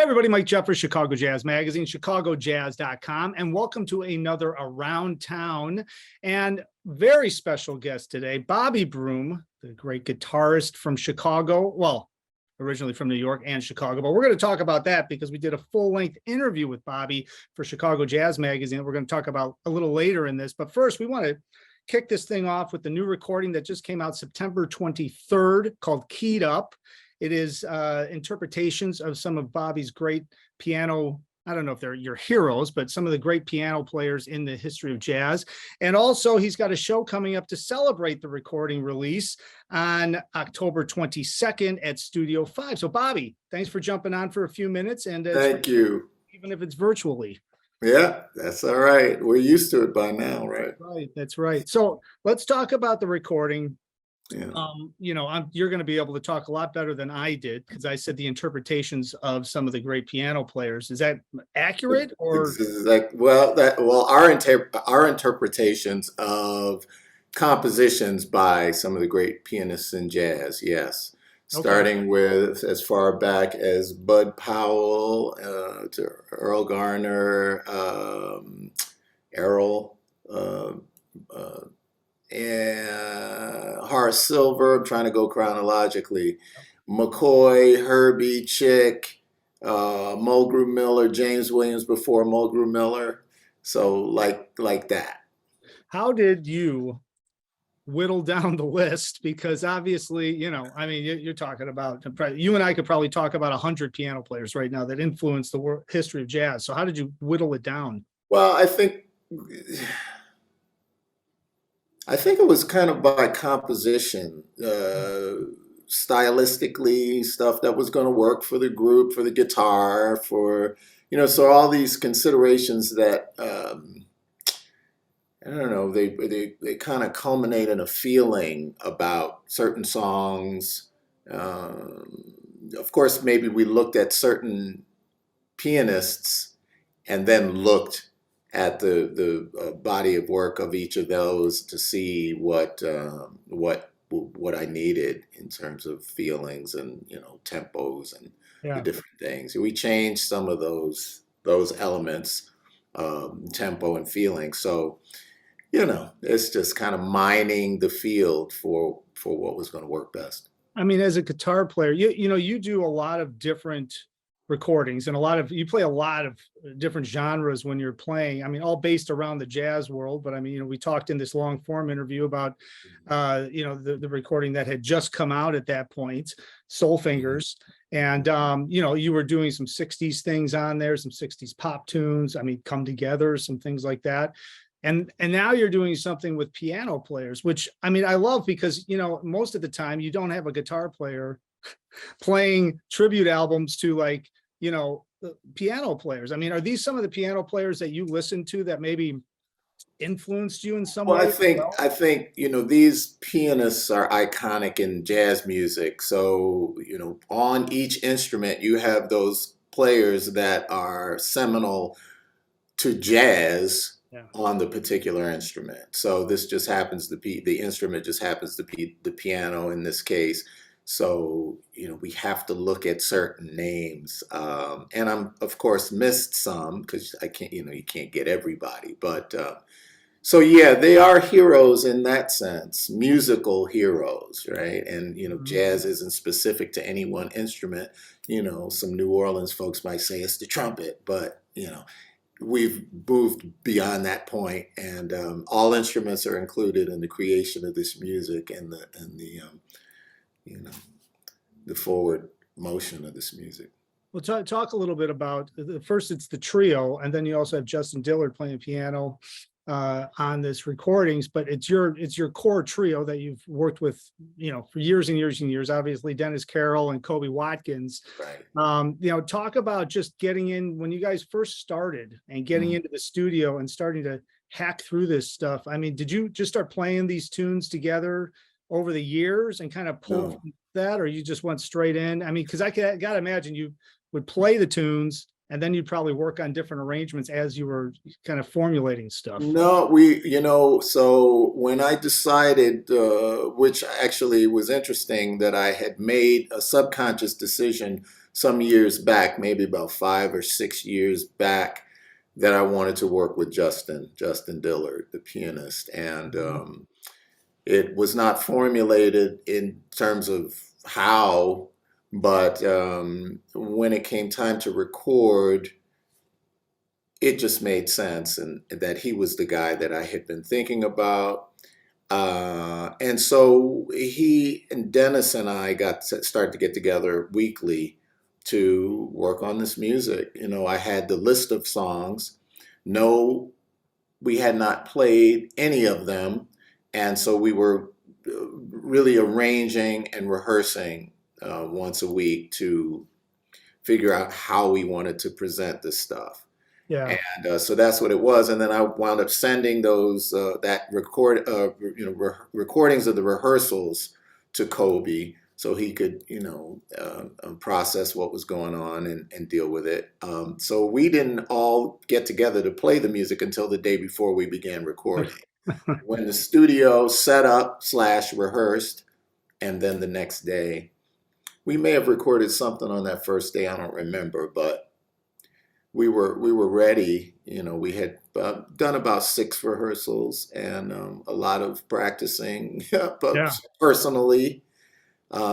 Everybody, Mike Jeffers, Chicago Jazz Magazine, chicagojazz.com, and welcome to another Around Town and very special guest today, Bobby Broom, the great guitarist from Chicago. Well, originally from New York and Chicago, but we're going to talk about that because we did a full-length interview with Bobby for Chicago Jazz Magazine that we're going to talk about a little later in this. But first, we want to kick this thing off with the new recording that just came out September 23rd called Keyed Up. It is interpretations of some of Bobby's great piano, I don't know if they're your heroes, but some of the great piano players in the history of jazz. And also he's got a show coming up to celebrate the recording release on October 22nd at Studio 5. So Bobby, thanks for jumping on for a few minutes. And thank you. Even if it's virtually. Yeah, that's all right. We're used to it by now, right? Right, that's right. So let's talk about the recording. Yeah. You're going to be able to talk a lot better than I did because I said the interpretations of some of the great piano players. Is that accurate? Or our interpretations of compositions by some of the great pianists in jazz, yes. Okay. Starting with as far back as Bud Powell to Earl Garner, Errol. And Horace Silver, I'm trying to go chronologically, McCoy, Herbie, Chick, Mulgrew Miller, James Williams before Mulgrew Miller. So like that. How did you whittle down the list? Because obviously, you're talking about, you and I could probably talk about 100 piano players right now that influenced the history of jazz. So how did you whittle it down? Well, I think it was kind of by composition, stylistically, stuff that was going to work for the group, for the guitar, so all these considerations that, I don't know, they kind of culminate in a feeling about certain songs. Of course, maybe we looked at certain pianists and then looked at the body of work of each of those to see what I needed in terms of feelings and tempos and the different things. We changed some of those elements, tempo and feeling. So it's just kind of mining the field for what was going to work best. I mean, as a guitar player, you do a lot of different recordings and you play a lot of different genres when you're playing. I mean, all based around the jazz world. But I mean, we talked in this long form interview about, the recording that had just come out at that point, Soul Fingers. And, you were doing some 60s things on there, some 60s pop tunes. I mean, Come Together, some things like that. And now you're doing something with piano players, which I mean, I love because, most of the time you don't have a guitar player playing tribute albums to piano players. I mean, are these some of the piano players that you listen to that maybe influenced you in some way? I think these pianists are iconic in jazz music. So on each instrument you have those players that are seminal to jazz. Yeah. On the particular instrument. So this just happens to be, the instrument just happens to be the piano in this case. So, we have to look at certain names. And I'm, of course, missed some because I can't, you can't get everybody. But so, yeah, they are heroes in that sense, musical heroes, right? And, jazz isn't specific to any one instrument. Some New Orleans folks might say it's the trumpet, but, we've moved beyond that point, and all instruments are included in the creation of this music and the forward motion of this music. Well, talk a little bit about first. It's the trio, and then you also have Justin Dillard playing piano on this recordings. But it's your core trio that you've worked with, for years and years and years. Obviously, Dennis Carroll and Kobe Watkins. Right. Talk about just getting in when you guys first started and getting into the studio and starting to hack through this stuff. I mean, did you just start playing these tunes together over the years and kind of pull from that, or you just went straight in? I mean, because I gotta imagine you would play the tunes and then you'd probably work on different arrangements as you were kind of formulating stuff. No, so when I decided, which actually was interesting, that I had made a subconscious decision some years back, maybe about 5 or 6 years back, that I wanted to work with Justin Dillard, the pianist. And it was not formulated in terms of how, but when it came time to record, it just made sense, and that he was the guy that I had been thinking about. And so he and Dennis and I started to get together weekly to work on this music. I had the list of songs. No, we had not played any of them, and so we were really arranging and rehearsing once a week to figure out how we wanted to present this stuff. Yeah. And so that's what it was. And then I wound up sending those recordings of the rehearsals to Kobe so he could process what was going on and deal with it. So we didn't all get together to play the music until the day before we began recording. When the studio set up / rehearsed, and then the next day, we may have recorded something on that first day. I don't remember, but we were ready. We had done about 6 rehearsals and a lot of practicing, but Yeah. personally.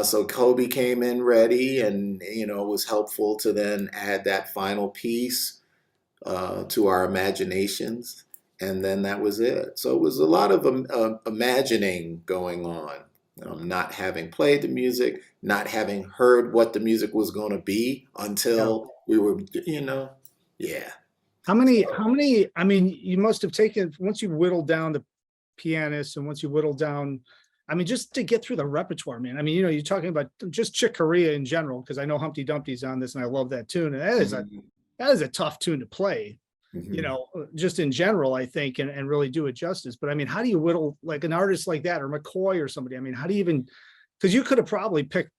So Kobe came in ready, and it was helpful to then add that final piece to our imaginations, and then that was it. So it was a lot of imagining going on, not having played the music, not having heard what the music was going to be until we were, yeah. How many, I mean, you must have taken, once you whittled down the pianists and once you whittled down, I mean, just to get through the repertoire, man. I mean, you're talking about just Chick Corea in general, because I know Humpty Dumpty's on this and I love that tune. And that is a tough tune to play, just in general, I think, and really do it justice. But I mean, how do you whittle like an artist like that, or McCoy or somebody? I mean, how do you even, because you could have probably picked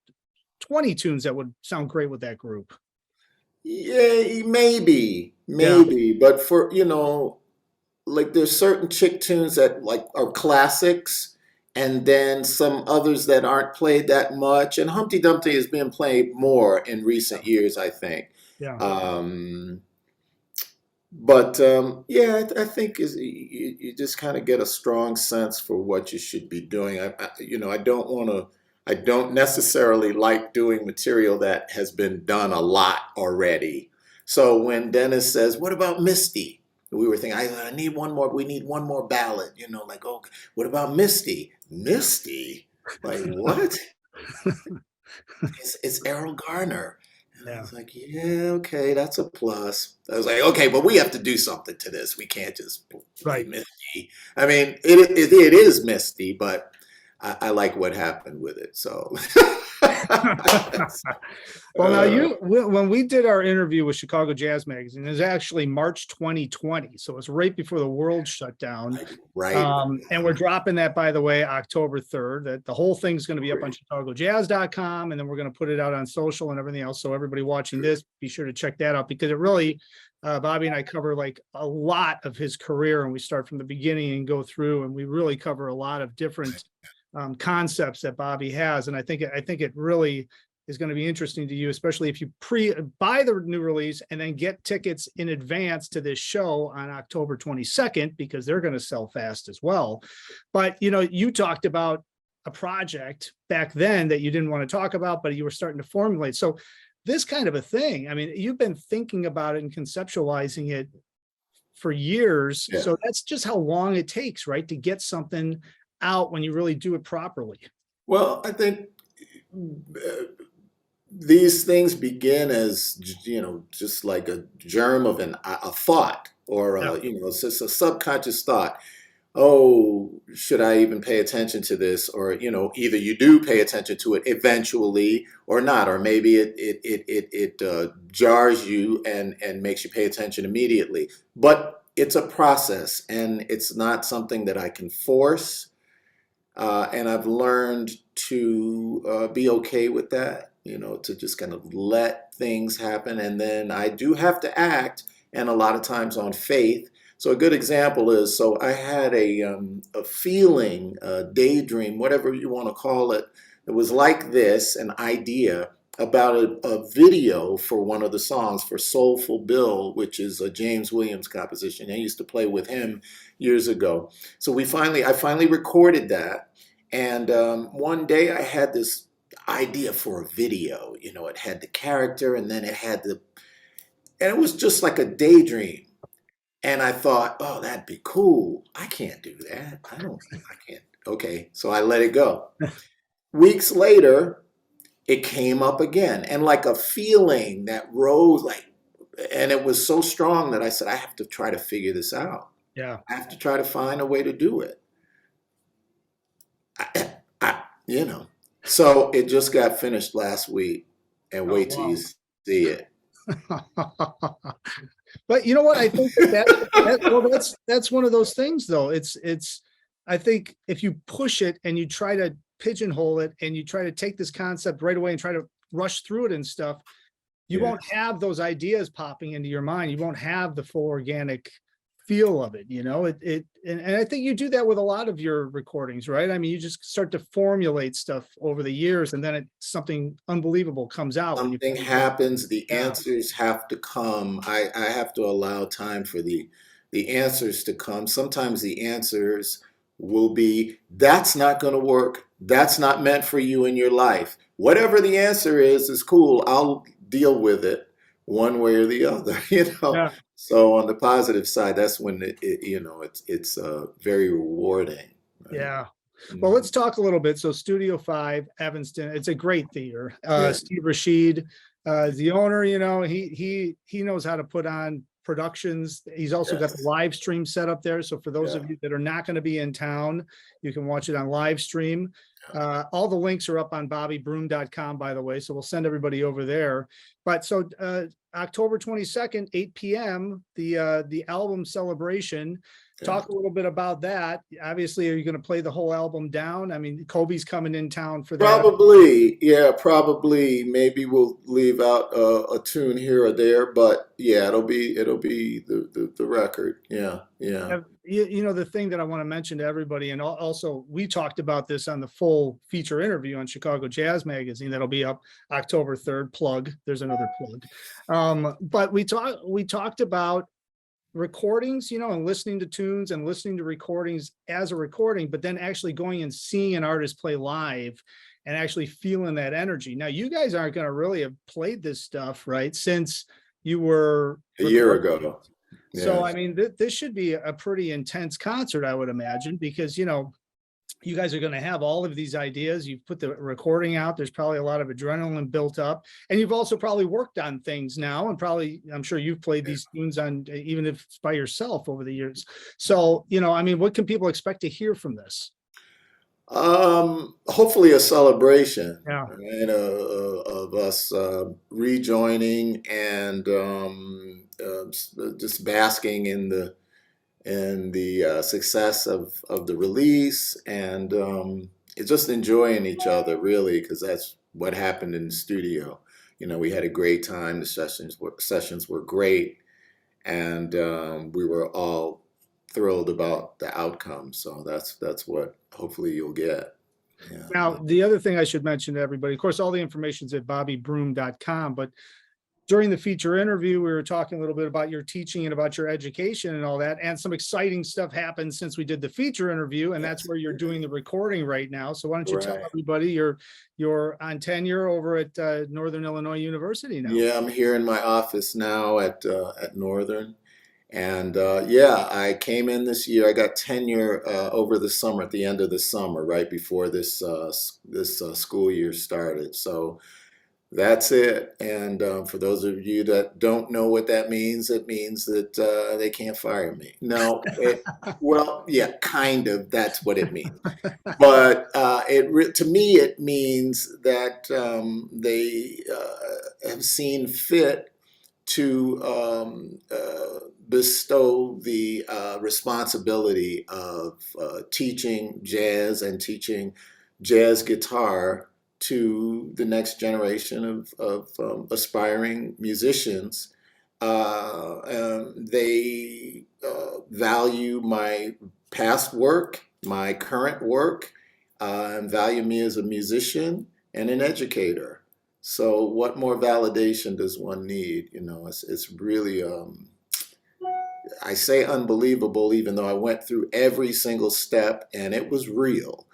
20 tunes that would sound great with that group. Yeah, maybe, but for, like there's certain chick tunes that like are classics, and then some others that aren't played that much. And Humpty Dumpty is being played more in recent years, I think. Yeah. But yeah, I think you just kind of get a strong sense for what you should be doing. I don't necessarily like doing material that has been done a lot already. So when Dennis says, "What about Misty?" We were thinking, I need one more. We need one more ballad. Like, oh, what about Misty? Misty? Like what? It's Errol Garner. I was like, yeah, okay, that's a plus. I was like, okay, but we have to do something to this. We can't just play Misty. I mean, it is Misty, but I like what happened with it. So. Well, now when we did our interview with Chicago Jazz Magazine, it was actually March 2020. So it's right before the world shut down. Right. And we're dropping that, by the way, October 3rd. That the whole thing's going to be up on chicagojazz.com, and then we're going to put it out on social and everything else. So everybody watching this, be sure to check that out, because it really, Bobby and I cover like a lot of his career, and we start from the beginning and go through, and we really cover a lot of different concepts that Bobby has. And I think it really is going to be interesting to you, especially if you buy the new release and then get tickets in advance to this show on October 22nd, because they're going to sell fast as well. But, you talked about a project back then that you didn't want to talk about, but you were starting to formulate. So this kind of a thing, I mean, you've been thinking about it and conceptualizing it for years. Yeah. So that's just how long it takes, right, to get something out when you really do it properly. Well, I think these things begin as, just like a germ of a thought, or it's just a subconscious thought. Oh, should I even pay attention to this? Or, either you do pay attention to it eventually or not, or maybe it jars you and makes you pay attention immediately. But it's a process, and it's not something that I can force. And I've learned to be okay with that, to just kind of let things happen. And then I do have to act, and a lot of times on faith. So a good example is, so I had a feeling, a daydream, whatever you want to call it. It was like this, an idea, about a video for one of the songs for Soulful Bill, which is a James Williams composition. I used to play with him years ago. So I finally recorded that. And one day I had this idea for a video. You know, it had the character and then and it was just like a daydream. And I thought, oh, that'd be cool. I can't do that. I can't. Okay. So I let it go. Weeks later, it came up again, and like a feeling that rose, and it was so strong that I said, I have to try to figure this out. Yeah. I have to try to find a way to do it. You know. So it just got finished last week, and Oh, wait till you wow. see it. But you know what? I think that's one of those things though. I think if you push it and you try to pigeonhole it and you try to take this concept right away and try to rush through it and stuff, you Yeah. won't have those ideas popping into your mind. You won't have the full organic feel of it, you know, and I think you do that with a lot of your recordings, right? I mean, you just start to formulate stuff over the years and then something unbelievable comes out when you Something happens, the yeah, answers have to come. I have to allow time for the answers to come. Sometimes the answers will be, that's not going to work. That's not meant for you in your life. Whatever the answer is cool. I'll deal with it one way or the other, you know. yeah, So on the positive side, that's when it's very rewarding, right? yeah. Well, Mhm. let's talk a little bit. So Studio 5, Evanston, it's a great theater. Yeah. Steve Rashid, is the owner, you know, he knows how to put on productions. He's also got the Yes. live stream set up there. So for those Yeah. of you that are not going to be in town, you can watch it on live stream. All the links are up on bobbybroom.com, by the way. So we'll send everybody over there. But so October 22nd, 8 p.m., the album celebration. Yeah. Talk a little bit about that. Obviously, are you going to play the whole album down? I mean, Kobe's coming in town for that. Probably, yeah, probably. Maybe we'll leave out a tune here or there, but yeah, it'll be the record. Yeah, yeah, You know, the thing that I want to mention to everybody, and also we talked about this on the full feature interview on Chicago Jazz Magazine that'll be up October 3rd. Plug. There's another plug. But we talked about recordings, you know, and listening to tunes and listening to recordings as a recording, but then actually going and seeing an artist play live and actually feeling that energy. Now, you guys aren't going to really have played this stuff, right? Since you were a year recording. ago. So, I Yes. mean, this should be a pretty intense concert, I would imagine, because, you know, you guys are going to have all of these ideas. You've put the recording out. There's probably a lot of adrenaline built up, and you've also probably worked on things now. And probably, I'm sure you've played these tunes on, even if it's by yourself over the years. So, you know, I mean, what can people expect to hear from this? Hopefully a celebration, Yeah. right, of us rejoining and just basking in the success of the release and it's just enjoying each other really because that's what happened in the studio. You know, we had a great time. The sessions were great, and we were all thrilled about the outcome. So that's what hopefully you'll get. Yeah. Now, the other thing I should mention to everybody, of course, all the information's at bobbybroom.com, but during the feature interview, we were talking a little bit about your teaching and about your education and all that. And some exciting stuff happened since we did the feature interview, and that's Yes. where you're doing the recording right now. So why don't you tell Right. everybody you're on tenure over at Northern Illinois University now? Yeah, I'm here in my office now at Northern. And yeah, I came in this year. I got tenure over the summer, at the end of the summer, right before this school year started. So that's it. And for those of you that don't know what that means, it means that they can't fire me. No, well, yeah, kind of. That's what it means. But to me, it means that they have seen fit to bestow the responsibility of teaching jazz and teaching jazz guitar to the next generation of aspiring musicians. They value my past work, my current work, and value me as a musician and an educator. So what more validation does one need? It's really, I say unbelievable, even though I went through every single step and it was real,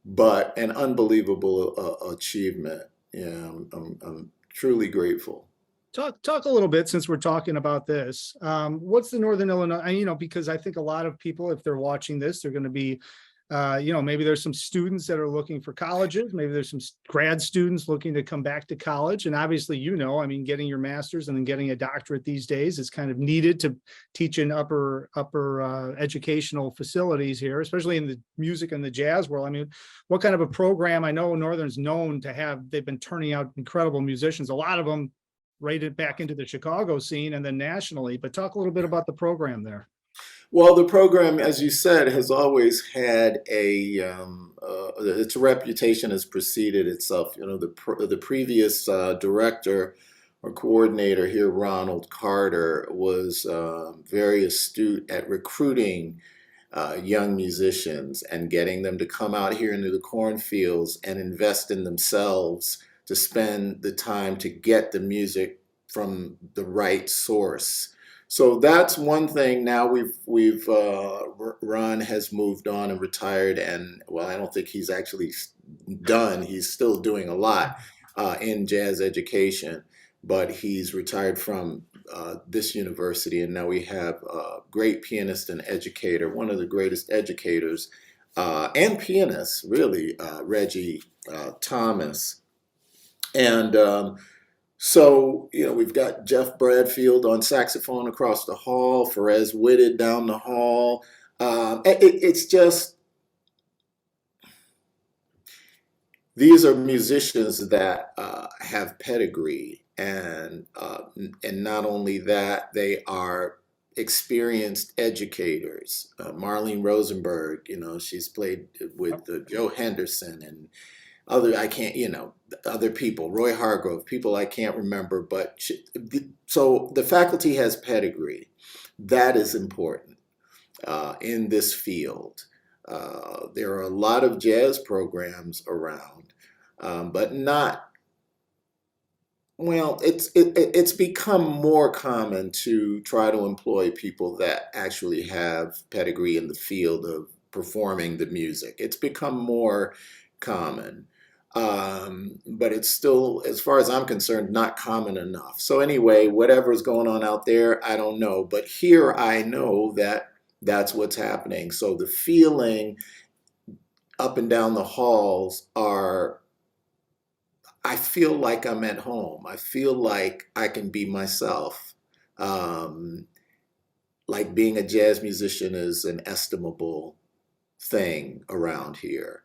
but an unbelievable achievement. Yeah, I'm truly grateful. Talk a little bit, since we're talking about this. What's the Northern Illinois? Because I think a lot of people, if they're watching this, they're going to be, maybe there's some students that are looking for colleges. Maybe there's some grad students looking to come back to college. And obviously, getting your master's and then getting a doctorate these days is kind of needed to teach in upper educational facilities here, especially in the music and the jazz world. What kind of a program? I know Northern's known to have, they've been turning out incredible musicians, a lot of them rated back into the Chicago scene and then nationally, but talk a little bit about the program there. Well, the program, as you said, has always had its reputation has preceded itself. The previous director or coordinator here, Ronald Carter, was very astute at recruiting young musicians and getting them to come out here into the cornfields and invest in themselves, to spend the time to get the music from the right source. So that's one thing. Now Ron has moved on and retired, and well, I don't think he's actually done. He's still doing a lot in jazz education, but he's retired from this university, and now we have a great pianist and educator, one of the greatest educators and pianists, really, Reggie Thomas. And we've got Jeff Bradfield on saxophone across the hall, Ferez Whitted down the hall. It's just, these are musicians that have pedigree, and not only that, they are experienced educators. Marlene Rosenberg, she's played with Joe Henderson and other people, Roy Hargrove, people I can't remember, but so the faculty has pedigree. That is important in this field. There are a lot of jazz programs around, but not, well, it's become more common to try to employ people that actually have pedigree in the field of performing the music. It's become more common. But it's still, as far as I'm concerned, not common enough. So anyway, whatever's going on out there, I don't know. But here I know that that's what's happening. So the feeling up and down the halls I feel like I'm at home. I feel like I can be myself. Like being a jazz musician is an estimable thing around here.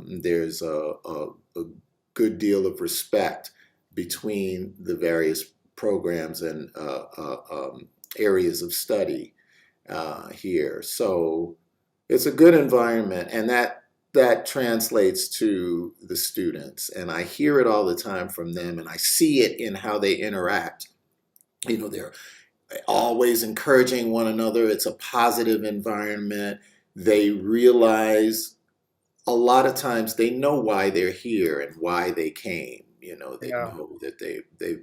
There's a good deal of respect between the various programs and areas of study here. So it's a good environment, and that translates to the students. And I hear it all the time from them, and I see it in how they interact. They're always encouraging one another. It's a positive environment. They realize, a lot of times they know why they're here and why they came. They know that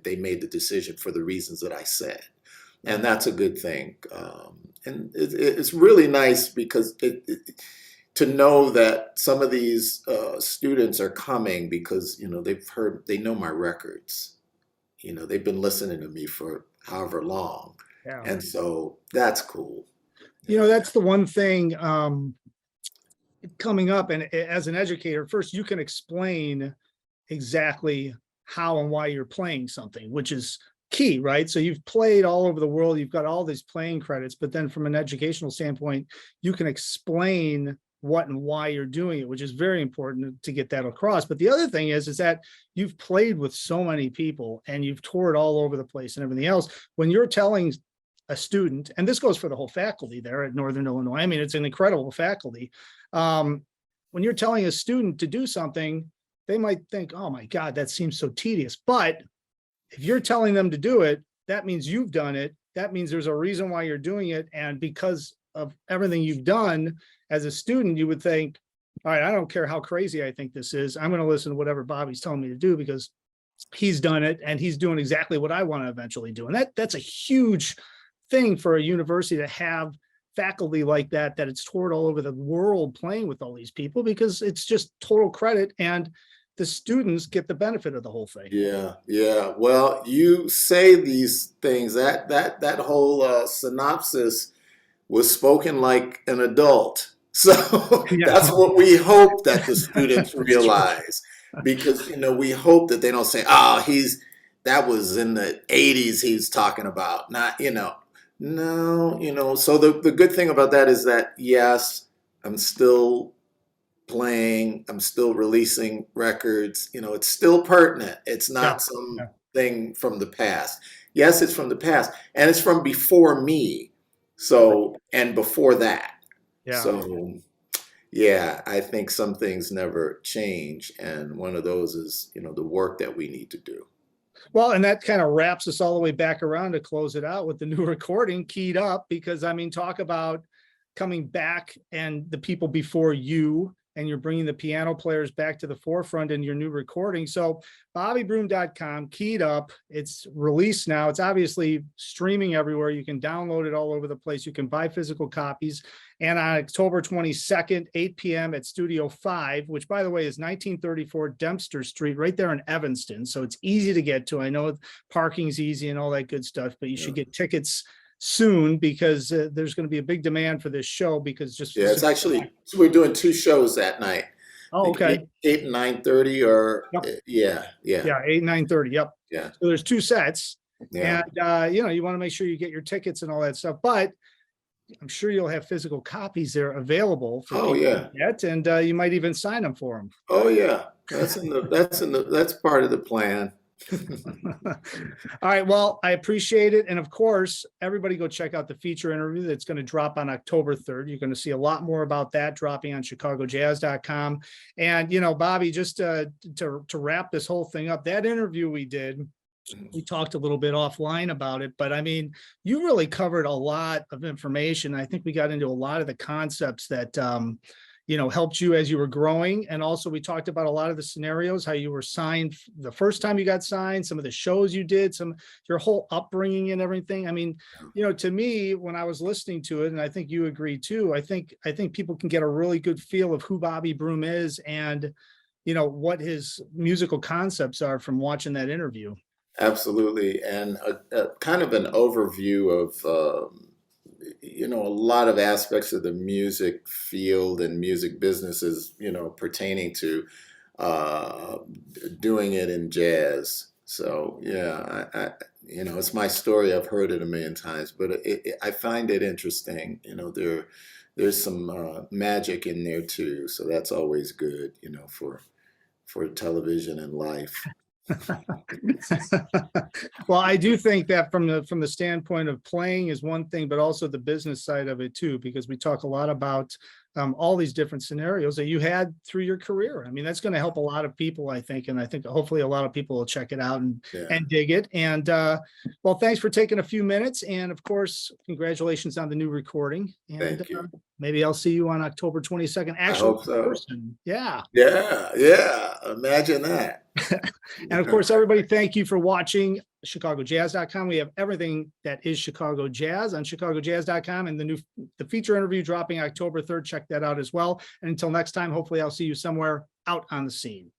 they made the decision for the reasons that I said, and that's a good thing. And it's really nice because to know that some of these students are coming because they know my records. They've been listening to me for however long, and so that's cool. That's the one thing. Coming up, and as an educator, first you can explain exactly how and why you're playing something, which is key, right? So you've played all over the world, you've got all these playing credits, but then from an educational standpoint, you can explain what and why you're doing it, which is very important to get that across. But the other thing is that you've played with so many people and you've toured all over the place and everything else. When you're telling a student, and this goes for the whole faculty there at Northern Illinois, it's an incredible faculty. When you're telling a student to do something, they might think, oh my God, that seems so tedious. But if you're telling them to do it, that means you've done it. That means there's a reason why you're doing it. And because of everything you've done as a student, you would think, all right, I don't care how crazy I think this is. I'm going to listen to whatever Bobby's telling me to do because he's done it, and he's doing exactly what I want to eventually do. And that's a huge thing for a university to have faculty like that, that it's toured all over the world playing with all these people, because it's just total credit, and the students get the benefit of the whole thing. Yeah, yeah. Well, you say these things, that whole synopsis was spoken like an adult. So Yeah, that's what we hope that the students that's true. realize, because we hope that they don't say, "Oh, that was in the '80s he's talking about," not no, So the good thing about that is that yes, I'm still playing, I'm still releasing records, it's still pertinent. It's Yeah, not yeah, something from the past. Yes, it's from the past, and it's from before me. right. So, and before that. Yeah. So, yeah, I think some things never change, and one of those is, the work that we need to do. Well, and that kind of wraps us all the way back around to close it out with the new recording, Keyed Up, because I mean, talk about coming back and the people before you, and you're bringing the piano players back to the forefront in your new recording. So bobbybroom.com, Keyed Up, it's released now. It's obviously streaming everywhere. You can download it all over the place. You can buy physical copies. And on October 22nd, 8 p.m. at Studio 5, which by the way is 1934 Dempster Street, right there in Evanston. So it's easy to get to. I know parking's easy and all that good stuff, but you should get tickets soon, because there's going to be a big demand for this show, because just Yeah, it's actually, we're doing two shows that night. I oh, think okay. 8 and 9:30, or Yep. yeah, yeah, Yeah, 8, 9:30. Yep. yeah, So there's two sets. yeah. And you want to make sure you get your tickets and all that stuff. But I'm sure you'll have physical copies there available for Oh people yeah. to get, and you might even sign them for them. Oh yeah. That's part of the plan. All right. Well, I appreciate it. And of course, everybody go check out the feature interview that's going to drop on October 3rd. You're going to see a lot more about that dropping on chicagojazz.com. And, Bobby, just to wrap this whole thing up, that interview we did, we talked a little bit offline about it, but I mean, you really covered a lot of information. I think we got into a lot of the concepts that, helped you as you were growing. And also we talked about a lot of the scenarios, how you were signed the first time you got signed, some of the shows you did, your whole upbringing and everything. I mean, to me, when I was listening to it, and I think you agree too, I think people can get a really good feel of who Bobby Broom is, and, what his musical concepts are from watching that interview. Absolutely, and a kind of an overview of a lot of aspects of the music field and music businesses, pertaining to uh, doing it in jazz. So yeah, it's my story. I've heard it a million times, but I find it interesting. There's some magic in there too, so that's always good. For television and life. Well, I do think that from the standpoint of playing is one thing, but also the business side of it too, because we talk a lot about all these different scenarios that you had through your career. I mean, that's going to help a lot of people, I think, and I think hopefully a lot of people will check it out and Yeah. dig it. And well, thanks for taking a few minutes, and of course, congratulations on the new recording. And Thank you. maybe I'll see you on October 22nd, I actually hope in so. person. Yeah. Yeah, yeah. Imagine that. And of course, everybody, thank you for watching chicagojazz.com. We have everything that is Chicago Jazz on chicagojazz.com, and the feature interview dropping October 3rd. Check that out as well. And until next time, hopefully I'll see you somewhere out on the scene.